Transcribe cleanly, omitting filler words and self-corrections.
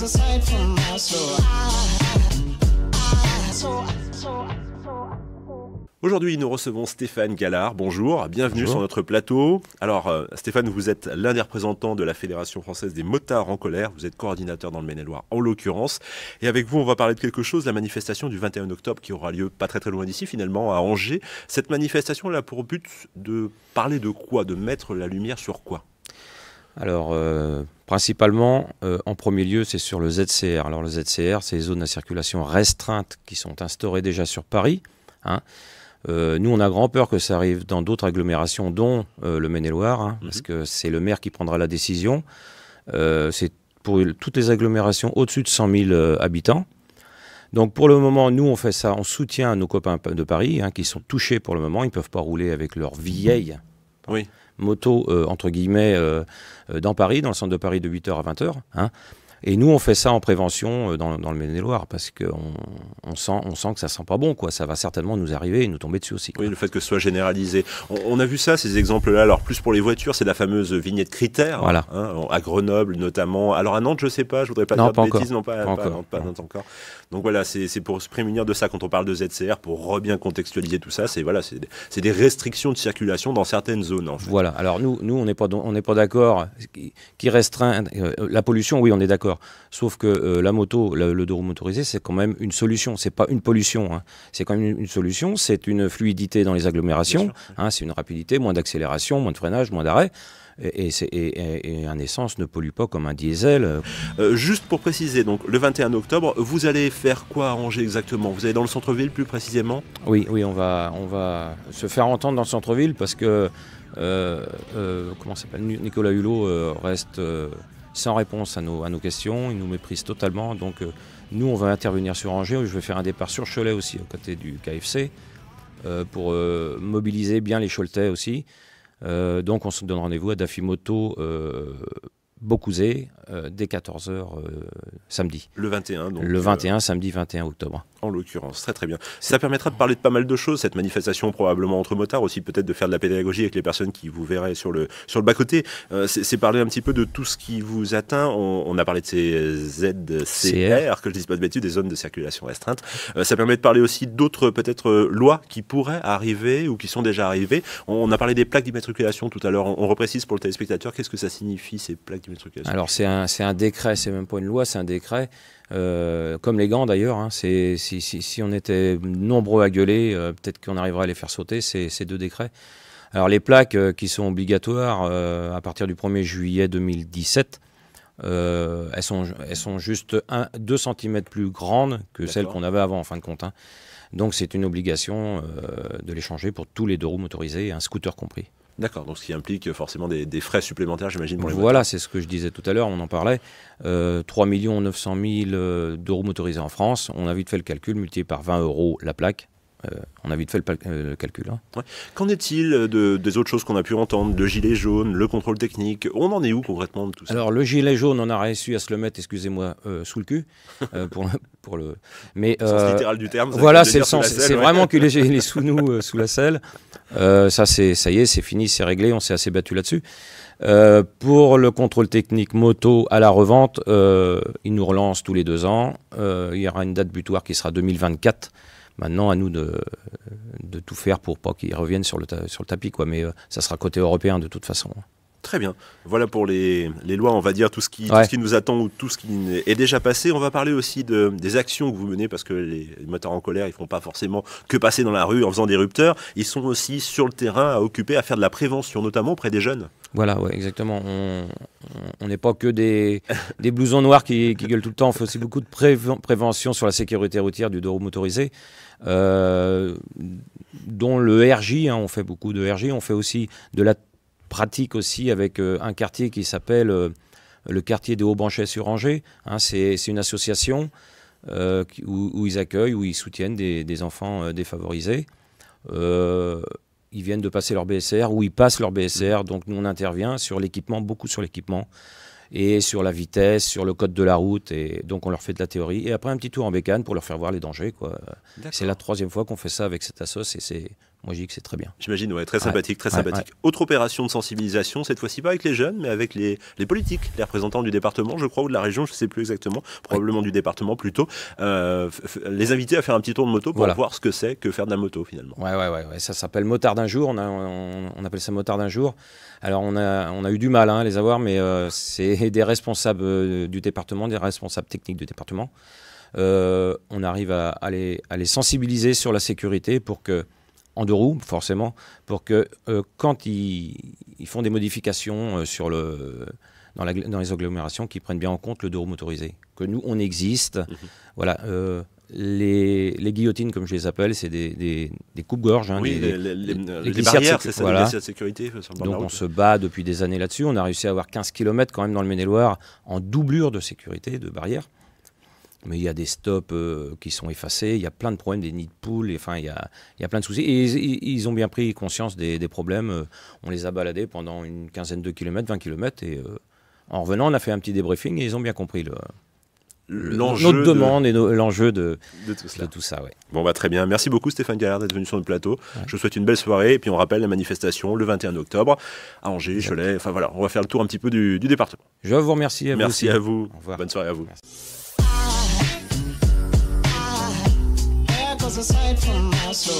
was a sight from my soul. Aujourd'hui, nous recevons Stéphane Gallard. Bonjour, bienvenue Bonjour. sur notre plateau. Alors, Stéphane, vous êtes l'un des représentants de la Fédération française des motards en colère. Vous êtes coordinateur dans le Maine-et-Loire, en l'occurrence. Et avec vous, on va parler de quelque chose, la manifestation du 21 octobre qui aura lieu pas très très loin d'ici, finalement, à Angers. Cette manifestation, elle a pour but de parler de quoi? De mettre la lumière sur quoi? Alors, principalement, en premier lieu, c'est sur le ZCR. Alors, le ZCR, c'est les zones à circulation restreinte qui sont instaurées déjà sur Paris, hein. Nous, on a grand peur que ça arrive dans d'autres agglomérations, dont le Maine-et-Loire, hein, parce que c'est le maire qui prendra la décision. C'est pour toutes les agglomérations au-dessus de 100 000 habitants. Donc, pour le moment, nous, on fait ça en soutien à nos copains de Paris, hein, qui sont touchés pour le moment. Ils ne peuvent pas rouler avec leur vieille moto, entre guillemets, dans Paris, dans le centre de Paris de 8h à 20h. Hein. Et nous, on fait ça en prévention dans le Maine-et-Loire parce qu'on sent que ça sent pas bon, quoi. Ça va certainement nous arriver et nous tomber dessus aussi, quoi. Oui, le fait que ce soit généralisé. On a vu ça, ces exemples-là. Alors, plus pour les voitures, c'est la fameuse vignette critère. Voilà. Hein, à Grenoble, notamment. Alors, à Nantes, je sais pas, je voudrais pas dire de bêtises. Non, pas Nantes encore. Donc voilà, c'est pour se prémunir de ça quand on parle de ZCR, pour bien contextualiser tout ça. C'est des restrictions de circulation dans certaines zones, en fait. Voilà. Alors, nous on n'est pas d'accord. Qui restreint la pollution, oui, on est d'accord. Sauf que la moto, le deux roues motorisé, c'est quand même une solution. C'est pas une pollution, hein. C'est quand même une solution. C'est une fluidité dans les agglomérations. Hein, c'est une rapidité, moins d'accélération, moins de freinage, moins d'arrêt. Et un essence ne pollue pas comme un diesel. Juste pour préciser, donc le 21 octobre, vous allez faire quoi à Angers exactement? Vous allez dans le centre-ville plus précisément? Oui, on va se faire entendre dans le centre-ville parce que comment s'appelle, Nicolas Hulot reste sans réponse à nos questions. Il nous méprise totalement. Donc nous, on va intervenir sur Angers. Je vais faire un départ sur Cholet aussi, aux côtés du KFC, pour mobiliser bien les Choletais aussi. Donc on se donne rendez-vous à Dafimoto Beaucouzé dès 14h samedi. Le 21, donc. Le 21, samedi 21 octobre. En l'occurrence, très très bien. Ça permettra de parler de pas mal de choses, cette manifestation probablement entre motards, aussi peut-être de faire de la pédagogie avec les personnes qui vous verraient sur le bas-côté. C'est parler un petit peu de tout ce qui vous atteint. On a parlé de ces ZCR, que je ne dise pas de bêtises, des zones de circulation restreinte. Ça permet de parler aussi d'autres peut-être lois qui pourraient arriver ou qui sont déjà arrivées. On a parlé des plaques d'immatriculation tout à l'heure. On reprécise pour le téléspectateur, qu'est-ce que ça signifie ces plaques d'immatriculation? Alors c'est un décret, c'est même pas une loi, c'est un décret. Comme les gants d'ailleurs, hein, si on était nombreux à gueuler, peut-être qu'on arriverait à les faire sauter, ces deux décrets. Alors les plaques qui sont obligatoires à partir du 1er juillet 2017, elles sont juste 2 cm plus grandes que celles qu'on avait avant en fin de compte, hein. Donc c'est une obligation de les changer pour tous les deux roues motorisés, un scooter compris. D'accord, donc ce qui implique forcément des frais supplémentaires, j'imagine, pour les motos. Voilà, c'est ce que je disais tout à l'heure, on en parlait. 3 900 000 deux roues motorisés en France. On a vite fait le calcul, multiplié par 20 € la plaque. On a vite fait le calcul. Hein. Ouais. Qu'en est-il des autres choses qu'on a pu entendre, le gilet jaune, le contrôle technique? On en est où concrètement de tout ça? Alors le gilet jaune, on a réussi à se le mettre, excusez-moi, sous le cul. Pour le... Mais, au sens littéral du terme. Voilà, c'est vraiment qu'il est sous nous, sous la selle. Ça y est, c'est fini, c'est réglé, on s'est assez battu là-dessus. Pour le contrôle technique moto à la revente, il nous relance tous les 2 ans. Il y aura une date butoir qui sera 2024. Maintenant, à nous de tout faire pour pas qu'ils reviennent sur le tapis, quoi. Mais ça sera côté européen de toute façon. Très bien. Voilà pour les lois, on va dire, tout ce qui nous attend ou tout ce qui est déjà passé. On va parler aussi des actions que vous menez, parce que les motards en colère, ils ne font pas forcément que passer dans la rue en faisant des rupteurs. Ils sont aussi sur le terrain, occupés à faire de la prévention, notamment auprès des jeunes. Voilà, ouais, exactement. On n'est pas que des blousons noirs qui gueulent tout le temps. On fait aussi beaucoup de prévention sur la sécurité routière du deux roues motorisé, dont le RJ. Hein, on fait beaucoup de RJ. On fait aussi de la pratique aussi avec un quartier qui s'appelle le quartier des Hauts-Banchais sur Angers. Hein, c'est une association où ils accueillent, où ils soutiennent des enfants défavorisés. Ils viennent de passer leur BSR, ou ils passent leur BSR, donc nous on intervient sur l'équipement, beaucoup sur l'équipement, et sur la vitesse, sur le code de la route, et donc on leur fait de la théorie, et après un petit tour en bécane pour leur faire voir les dangers, quoi. C'est la 3e fois qu'on fait ça avec cette assoce, et c'est moi je dis que c'est très bien. J'imagine, ouais, très sympathique, très sympathique. Ouais. Autre opération de sensibilisation, cette fois-ci pas avec les jeunes, mais avec les politiques, les représentants du département, je crois, ou de la région, je ne sais plus exactement, probablement du département plutôt, les inviter à faire un petit tour de moto pour voir ce que c'est que faire de la moto finalement. Ouais, ça s'appelle Motard d'un jour, on appelle ça Motard d'un jour. Alors on a eu du mal à les avoir, mais c'est des responsables du département, des responsables techniques du département. On arrive à les sensibiliser sur la sécurité pour que, en deux roues forcément, pour que quand ils font des modifications dans les agglomérations, qu'ils prennent bien en compte le deux roues motorisé. Que nous, on existe. Voilà. Les guillotines, comme je les appelle, c'est des coupe-gorges. Hein, oui, les barrières, c'est ça, les glaciers de sécurité. Donc on se bat depuis des années là-dessus. On a réussi à avoir 15 km quand même dans le Maine-et-Loire en doublure de sécurité, de barrières. Mais il y a des stops qui sont effacés, il y a plein de problèmes, des nids de poules, enfin, il y a plein de soucis. Et ils ont bien pris conscience des problèmes. On les a baladés pendant une quinzaine de kilomètres, 20 kilomètres. Et en revenant, on a fait un petit débriefing et ils ont bien compris notre demande et l'enjeu de tout ça. Ouais. Bon, très bien. Merci beaucoup Stéphane Galliard d'être venu sur le plateau. Ouais. Je vous souhaite une belle soirée. Et puis on rappelle la manifestation le 21 octobre à Angers, Cholet. Enfin voilà, on va faire le tour un petit peu du département. Je vous remercie. Merci à vous. Au revoir. Bonne soirée à vous. Merci. Aside from my soul.